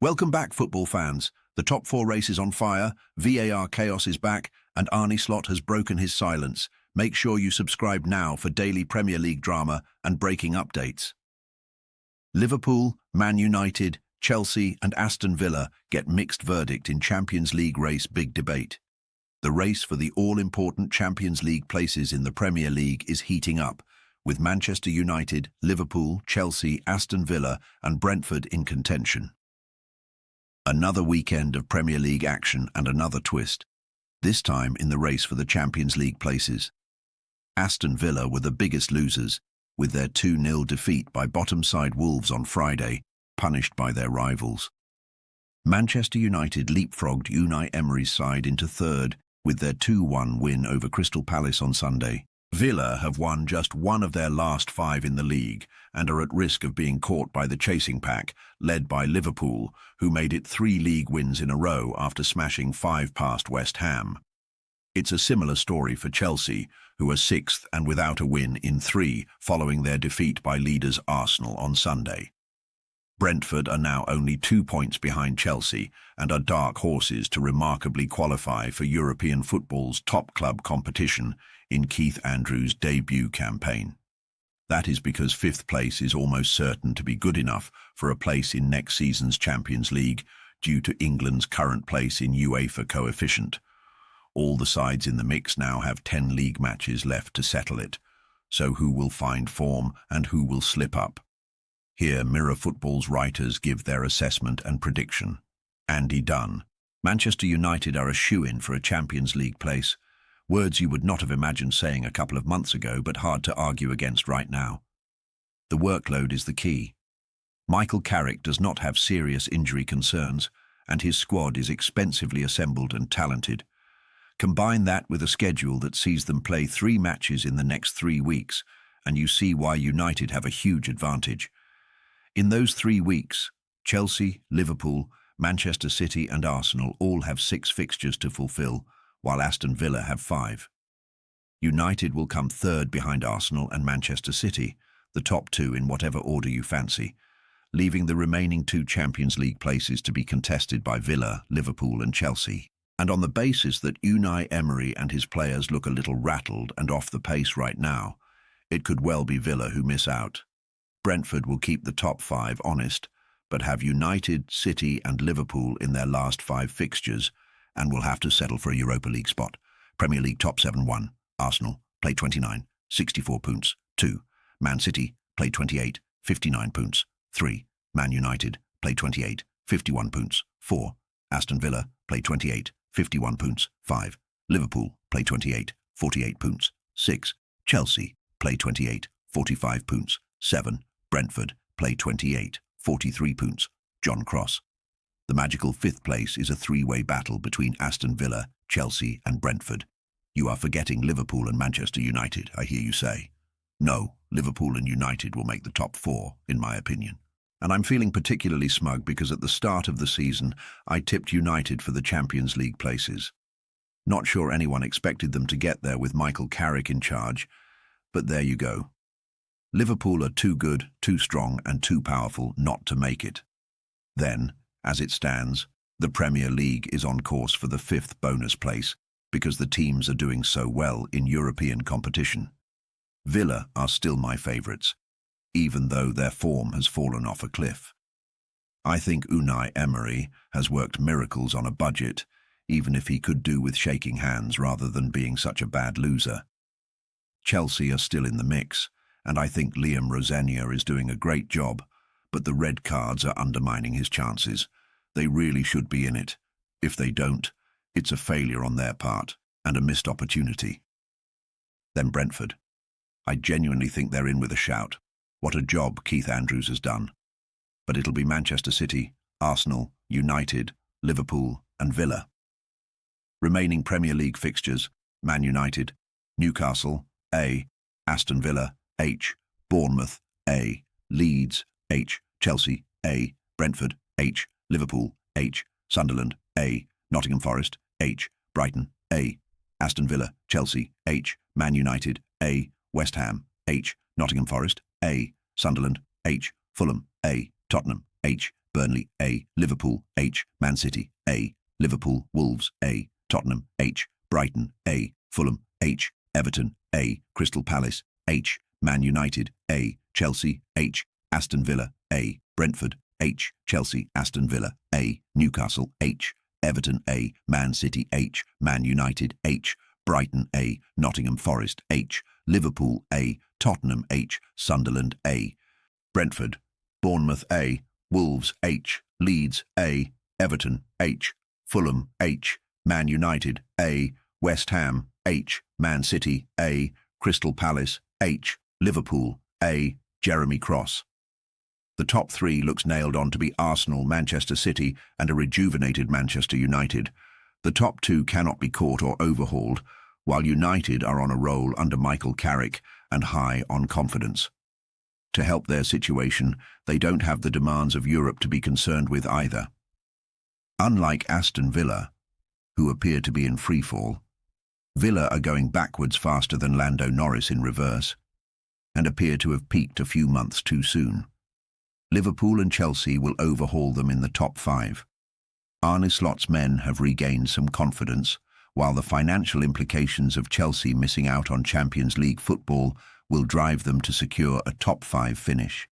Welcome back, football fans. The top four race is on fire, VAR chaos is back, and Arne Slot has broken his silence. Make sure you subscribe now for daily Premier League drama and breaking updates. Liverpool, Man United, Chelsea and Aston Villa get mixed verdict in Champions League race big debate. The race for the all-important Champions League places in the Premier League is heating up, with Manchester United, Liverpool, Chelsea, Aston Villa and Brentford in contention. Another weekend of Premier League action and another twist, this time in the race for the Champions League places. Aston Villa were the biggest losers, with their 2-0 defeat by bottom-side Wolves on Friday, punished by their rivals. Manchester United leapfrogged Unai Emery's side into third with their 2-1 win over Crystal Palace on Sunday. Villa have won just one of their last 5 in the league and are at risk of being caught by the chasing pack, led by Liverpool, who made it 3 league wins in a row after smashing 5 past West Ham. It's a similar story for Chelsea, who are 6th and without a win in 3 following their defeat by leaders Arsenal on Sunday. Brentford are now only 2 points behind Chelsea and are dark horses to remarkably qualify for European football's top club competition in Keith Andrews' debut campaign. That is because 5th place is almost certain to be good enough for a place in next season's Champions League due to England's current place in UEFA coefficient. All the sides in the mix now have 10 league matches left to settle it. So who will find form and who will slip up? Here, Mirror Football's writers give their assessment and prediction. Andy Dunn. Manchester United are a shoo-in for a Champions League place. Words you would not have imagined saying a couple of months ago, but hard to argue against right now. The workload is the key. Michael Carrick does not have serious injury concerns, and his squad is expensively assembled and talented. Combine that with a schedule that sees them play 3 matches in the next 3 weeks, and you see why United have a huge advantage. In those 3 weeks, Chelsea, Liverpool, Manchester City and Arsenal all have 6 fixtures to fulfill, while Aston Villa have 5. United will come 3rd behind Arsenal and Manchester City, the top 2 in whatever order you fancy, leaving the remaining 2 Champions League places to be contested by Villa, Liverpool and Chelsea. And on the basis that Unai Emery and his players look a little rattled and off the pace right now, it could well be Villa who miss out. Brentford will keep the top 5 honest, but have United, City and Liverpool in their last 5 fixtures and will have to settle for a Europa League spot. Premier League top 7 1. Arsenal, play 29, 64 points. 2. Man City, play 28, 59 points. 3. Man United, play 28, 51 points. 4. Aston Villa, play 28, 51 points. 5. Liverpool, play 28, 48 points. 6. Chelsea, play 28, 45 points. 7. Brentford, play 28, 43 points. John Cross. The magical 5th place is a 3-way battle between Aston Villa, Chelsea and Brentford. You are forgetting Liverpool and Manchester United, I hear you say. No, Liverpool and United will make the top 4, in my opinion. And I'm feeling particularly smug because at the start of the season, I tipped United for the Champions League places. Not sure anyone expected them to get there with Michael Carrick in charge, but there you go. Liverpool are too good, too strong and too powerful not to make it. Then, as it stands, the Premier League is on course for the 5th bonus place because the teams are doing so well in European competition. Villa are still my favourites, even though their form has fallen off a cliff. I think Unai Emery has worked miracles on a budget, even if he could do with shaking hands rather than being such a bad loser. Chelsea are still in the mix, and I think Liam Rosenior is doing a great job, but the red cards are undermining his chances. They really should be in it. If they don't, it's a failure on their part and a missed opportunity. Then Brentford. I genuinely think they're in with a shout. What a job Keith Andrews has done. But it'll be Manchester City, Arsenal, United, Liverpool and Villa. Remaining Premier League fixtures: Man United, Newcastle, A, Aston Villa, H, Bournemouth, A, Leeds, H, Chelsea, A, Brentford, H, Liverpool, H, Sunderland, A, Nottingham Forest, H, Brighton, A, Aston Villa, Chelsea, H, Man United, A, West Ham, H, Nottingham Forest, A, Sunderland, H, Fulham, A, Tottenham, H, Burnley A, Liverpool H, Man City A, Liverpool, Wolves A, Tottenham H, Brighton A, Fulham H, Everton A, Crystal Palace H, Man United A, Chelsea H, Aston Villa A, Brentford H, Chelsea, Aston Villa A, Newcastle H, Everton A, Man City H, Man United H, Brighton A, Nottingham Forest H, Liverpool A, Tottenham H, Sunderland A, Brentford, Bournemouth A, Wolves H, Leeds A, Everton H, Fulham H, Man United A, West Ham H, Man City A, Crystal Palace H, Liverpool A, Jeremy Cross. The top three looks nailed on to be Arsenal, Manchester City and a rejuvenated Manchester United. The top two cannot be caught or overhauled, while United are on a roll under Michael Carrick and high on confidence. To help their situation, they don't have the demands of Europe to be concerned with either. Unlike Aston Villa, who appear to be in freefall, Villa are going backwards faster than Lando Norris in reverse, and appear to have peaked a few months too soon. Liverpool and Chelsea will overhaul them in the top five. Arne Slot's men have regained some confidence, while the financial implications of Chelsea missing out on Champions League football will drive them to secure a top five finish.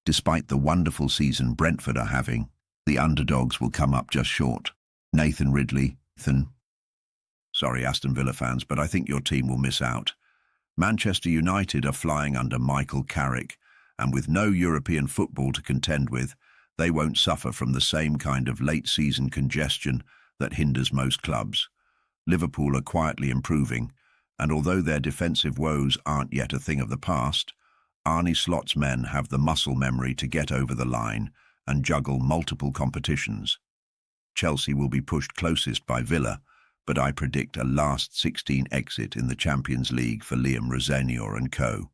Despite the wonderful season Brentford are having, the underdogs will come up just short. Nathan Ridley, Sorry, Aston Villa fans, but I think your team will miss out. Manchester United are flying under Michael Carrick, and with no European football to contend with, they won't suffer from the same kind of late-season congestion that hinders most clubs. Liverpool are quietly improving, and although their defensive woes aren't yet a thing of the past, Arne Slot's men have the muscle memory to get over the line and juggle multiple competitions. Chelsea will be pushed closest by Villa, but I predict a last 16 exit in the Champions League for Liam Rosenior and co.,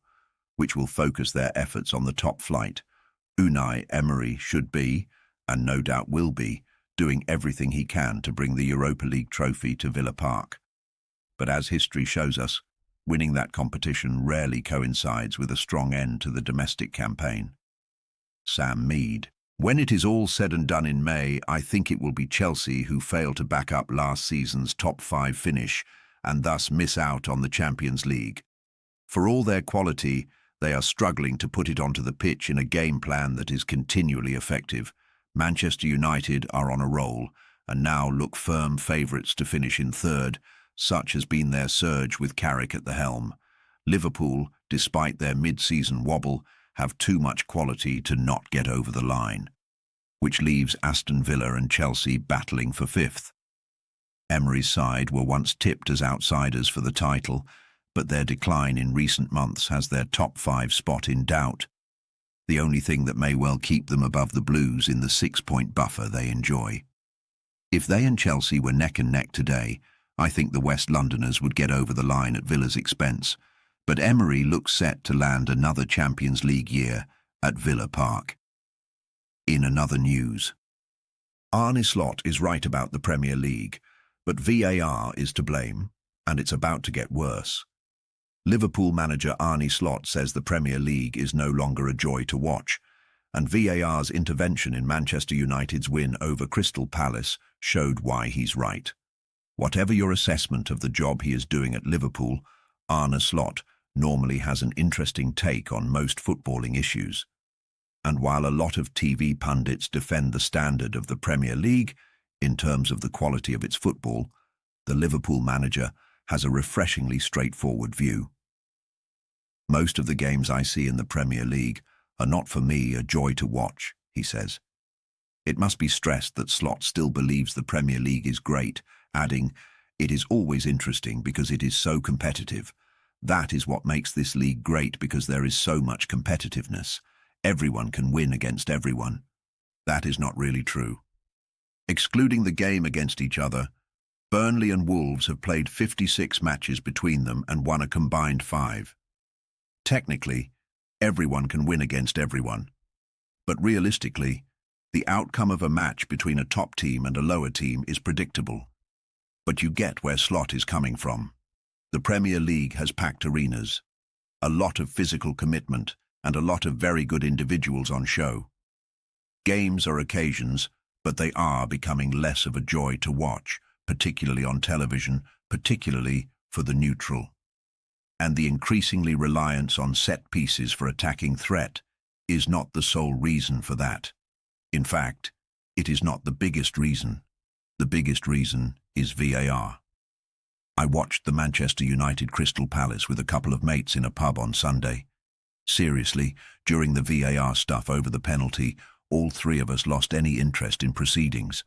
which will focus their efforts on the top flight. Unai Emery should be, and no doubt will be, doing everything he can to bring the Europa League trophy to Villa Park. But as history shows us, winning that competition rarely coincides with a strong end to the domestic campaign. Sam Mead. When it is all said and done in May, I think it will be Chelsea who fail to back up last season's top five finish and thus miss out on the Champions League. For all their quality, they are struggling to put it onto the pitch in a game plan that is continually effective. Manchester United are on a roll and now look firm favourites to finish in third. Such has been their surge with Carrick at the helm. Liverpool, despite their mid-season wobble, have too much quality to not get over the line, which leaves Aston Villa and Chelsea battling for fifth. Emery's side were once tipped as outsiders for the title, but their decline in recent months has their top five spot in doubt. The only thing that may well keep them above the Blues in the 6-point buffer they enjoy. If they and Chelsea were neck and neck today, I think the West Londoners would get over the line at Villa's expense, but Emery looks set to land another Champions League year at Villa Park. In another news, Arne Slot is right about the Premier League, but VAR is to blame, and it's about to get worse. Liverpool manager Arne Slot says the Premier League is no longer a joy to watch, and VAR's intervention in Manchester United's win over Crystal Palace showed why he's right. Whatever your assessment of the job he is doing at Liverpool, Arne Slot normally has an interesting take on most footballing issues. And while a lot of TV pundits defend the standard of the Premier League in terms of the quality of its football, the Liverpool manager has a refreshingly straightforward view. Most of the games I see in the Premier League are not for me a joy to watch, he says. It must be stressed that Slot still believes the Premier League is great, adding, "It is always interesting because it is so competitive. That is what makes this league great because there is so much competitiveness. Everyone can win against everyone." That is not really true. Excluding the game against each other, Burnley and Wolves have played 56 matches between them and won a combined 5. Technically, everyone can win against everyone. But realistically, the outcome of a match between a top team and a lower team is predictable. But you get where Slot is coming from. The Premier League has packed arenas, a lot of physical commitment, and a lot of very good individuals on show. Games are occasions, but they are becoming less of a joy to watch, particularly on television, particularly for the neutral. And the increasingly reliance on set pieces for attacking threat is not the sole reason for that. In fact, it is not the biggest reason. The biggest reason is VAR. I watched the Manchester United Crystal Palace with a couple of mates in a pub on Sunday. Seriously, during the VAR stuff over the penalty, all three of us lost any interest in proceedings.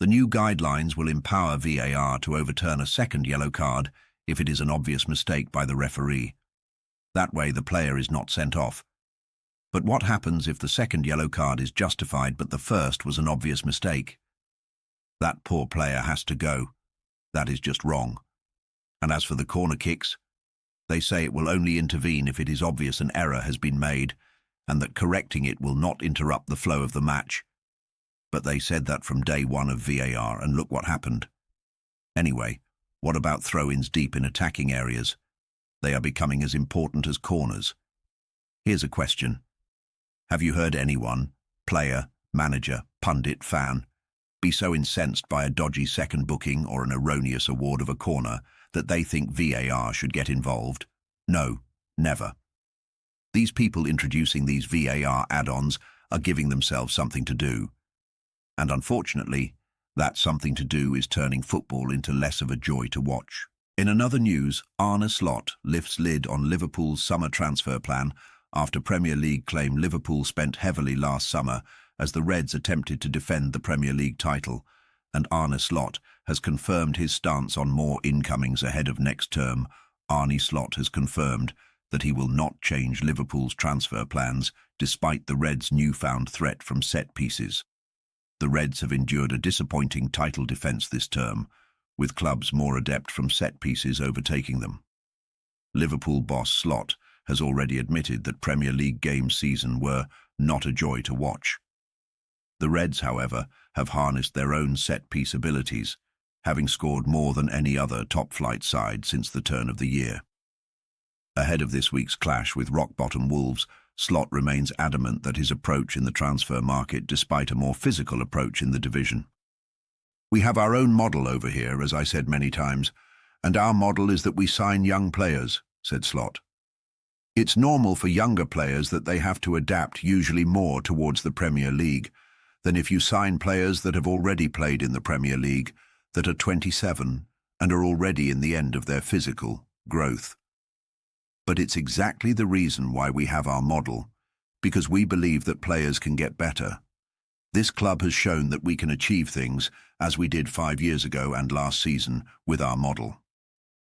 The new guidelines will empower VAR to overturn a second yellow card if it is an obvious mistake by the referee. That way the player is not sent off. But what happens if the second yellow card is justified but the first was an obvious mistake? That poor player has to go. That is just wrong. And as for the corner kicks, they say it will only intervene if it is obvious an error has been made and that correcting it will not interrupt the flow of the match. But they said that from day one of VAR, and look what happened. Anyway, what about throw-ins deep in attacking areas? They are becoming as important as corners. Here's a question. Have you heard anyone, player, manager, pundit, fan, be so incensed by a dodgy second booking or an erroneous award of a corner that they think VAR should get involved? No, never. These people introducing these VAR add-ons are giving themselves something to do. And unfortunately, that something to do is turning football into less of a joy to watch. In another news, Arne Slot lifts lid on Liverpool's summer transfer plan after Premier League claim Liverpool spent heavily last summer as the Reds attempted to defend the Premier League title, and Arne Slot has confirmed his stance on more incomings ahead of next term. Arne Slot has confirmed that he will not change Liverpool's transfer plans despite the Reds' newfound threat from set pieces. The Reds have endured a disappointing title defence this term, with clubs more adept from set pieces overtaking them. Liverpool boss Slot has already admitted that Premier League game season were not a joy to watch. The Reds, however, have harnessed their own set-piece abilities, having scored more than any other top-flight side since the turn of the year. Ahead of this week's clash with rock-bottom Wolves, Slot remains adamant that his approach in the transfer market despite a more physical approach in the division. We have our own model over here, as I said many times, and our model is that we sign young players, said Slot. It's normal for younger players that they have to adapt usually more towards the Premier League than if you sign players that have already played in the Premier League, that are 27 and are already in the end of their physical growth. But it's exactly the reason why we have our model, because we believe that players can get better. This club has shown that we can achieve things, as we did 5 years ago and last season, with our model.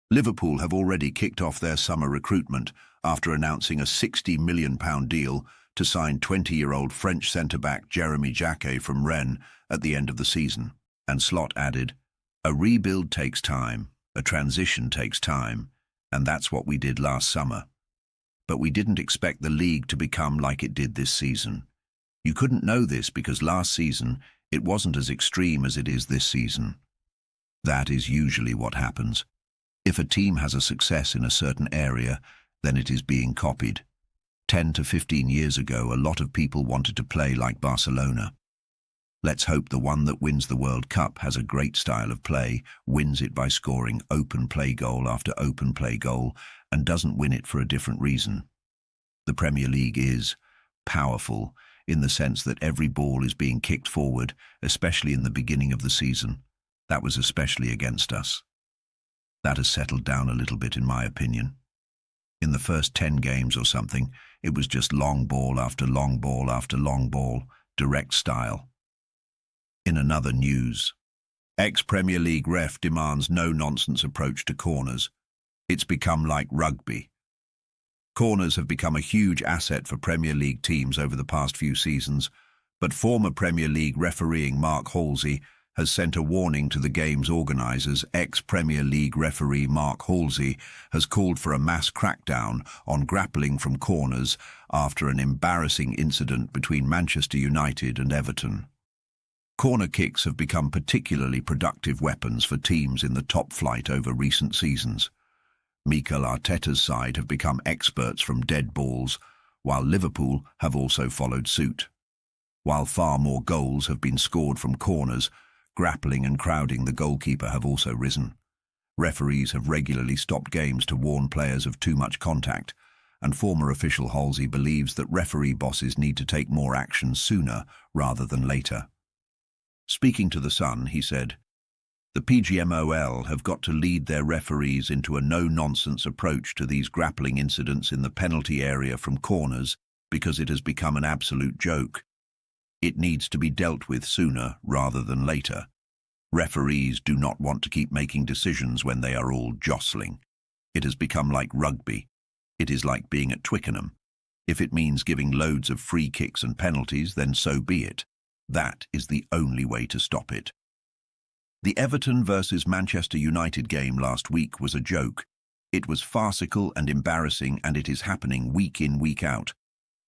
Liverpool have already kicked off their summer recruitment after announcing a £60 million deal to sign 20-year-old French centre-back Jeremy Jacquet from Rennes at the end of the season. And Slot added, "A rebuild takes time, a transition takes time, and that's what we did last summer. But we didn't expect the league to become like it did this season. You couldn't know this because last season it wasn't as extreme as it is this season. That is usually what happens. If a team has a success in a certain area, then it is being copied. 10 to 15 years ago, a lot of people wanted to play like Barcelona. Let's hope the one that wins the World Cup has a great style of play, wins it by scoring open play goal after open play goal, and doesn't win it for a different reason. The Premier League is powerful in the sense that every ball is being kicked forward, especially in the beginning of the season. That was especially against us. That has settled down a little bit in my opinion. In the first 10 games or something, it was just long ball after long ball after long ball, direct style. In another news, ex-Premier League ref demands no-nonsense approach to corners. It's become like rugby. Corners have become a huge asset for Premier League teams over the past few seasons, but former Premier League refereeing Mark Halsey has sent a warning to the game's organisers. Ex-Premier League referee Mark Halsey has called for a mass crackdown on grappling from corners after an embarrassing incident between Manchester United and Everton. Corner kicks have become particularly productive weapons for teams in the top flight over recent seasons. Mikel Arteta's side have become experts from dead balls, while Liverpool have also followed suit. While far more goals have been scored from corners, grappling and crowding the goalkeeper have also risen. Referees have regularly stopped games to warn players of too much contact, and former official Halsey believes that referee bosses need to take more action sooner rather than later. Speaking to The Sun, he said, "The PGMOL have got to lead their referees into a no-nonsense approach to these grappling incidents in the penalty area from corners because it has become an absolute joke. It needs to be dealt with sooner rather than later. Referees do not want to keep making decisions when they are all jostling. It has become like rugby. It is like being at Twickenham. If it means giving loads of free kicks and penalties, then so be it. That is the only way to stop it." The Everton versus Manchester United game last week was a joke. It was farcical and embarrassing, and it is happening week in, week out.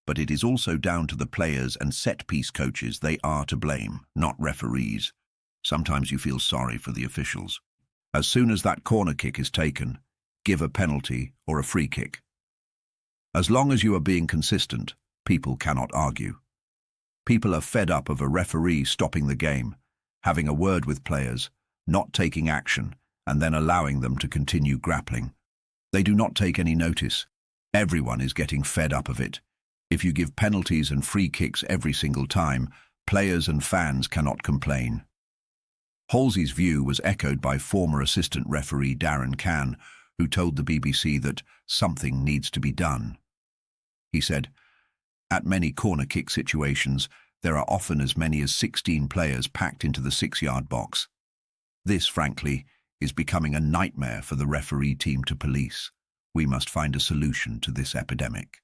But it is also down to the players and set-piece coaches. They are to blame, not referees. Sometimes you feel sorry for the officials. As soon as that corner kick is taken, give a penalty or a free kick. As long as you are being consistent, people cannot argue. People are fed up of a referee stopping the game, having a word with players, not taking action, and then allowing them to continue grappling. They do not take any notice. Everyone is getting fed up of it. If you give penalties and free kicks every single time, players and fans cannot complain. Halsey's view was echoed by former assistant referee Darren Cann, who told the BBC that something needs to be done. He said, "At many corner kick situations, there are often as many as 16 players packed into the 6-yard box. This, frankly, is becoming a nightmare for the referee team to police. We must find a solution to this epidemic."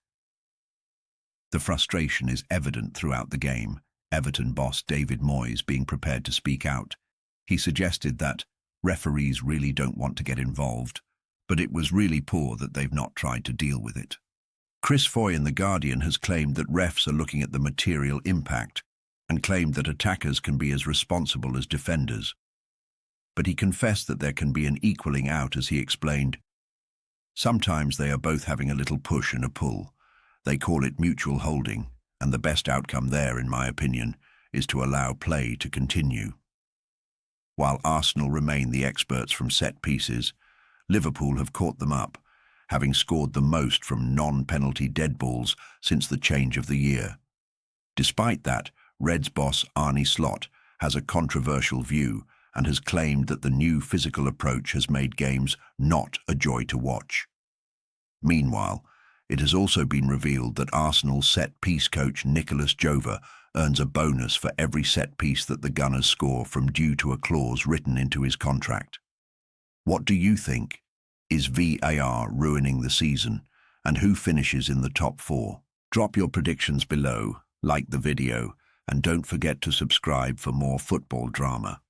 The frustration is evident throughout the game, Everton boss David Moyes being prepared to speak out. He suggested that referees really don't want to get involved, but it was really poor that they've not tried to deal with it. Chris Foy in The Guardian has claimed that refs are looking at the material impact and claimed that attackers can be as responsible as defenders. But he confessed that there can be an equaling out, as he explained. Sometimes they are both having a little push and a pull. They call it mutual holding, and the best outcome there, in my opinion, is to allow play to continue. While Arsenal remain the experts from set pieces, Liverpool have caught them up, having scored the most from non-penalty dead balls since the change of the year. Despite that, Reds boss Arne Slot has a controversial view and has claimed that the new physical approach has made games not a joy to watch. Meanwhile, it has also been revealed that Arsenal set-piece coach Nicolas Jova earns a bonus for every set-piece that the Gunners score from due to a clause written into his contract. What do you think? Is VAR ruining the season? And who finishes in the top 4? Drop your predictions below, like the video, and don't forget to subscribe for more football drama.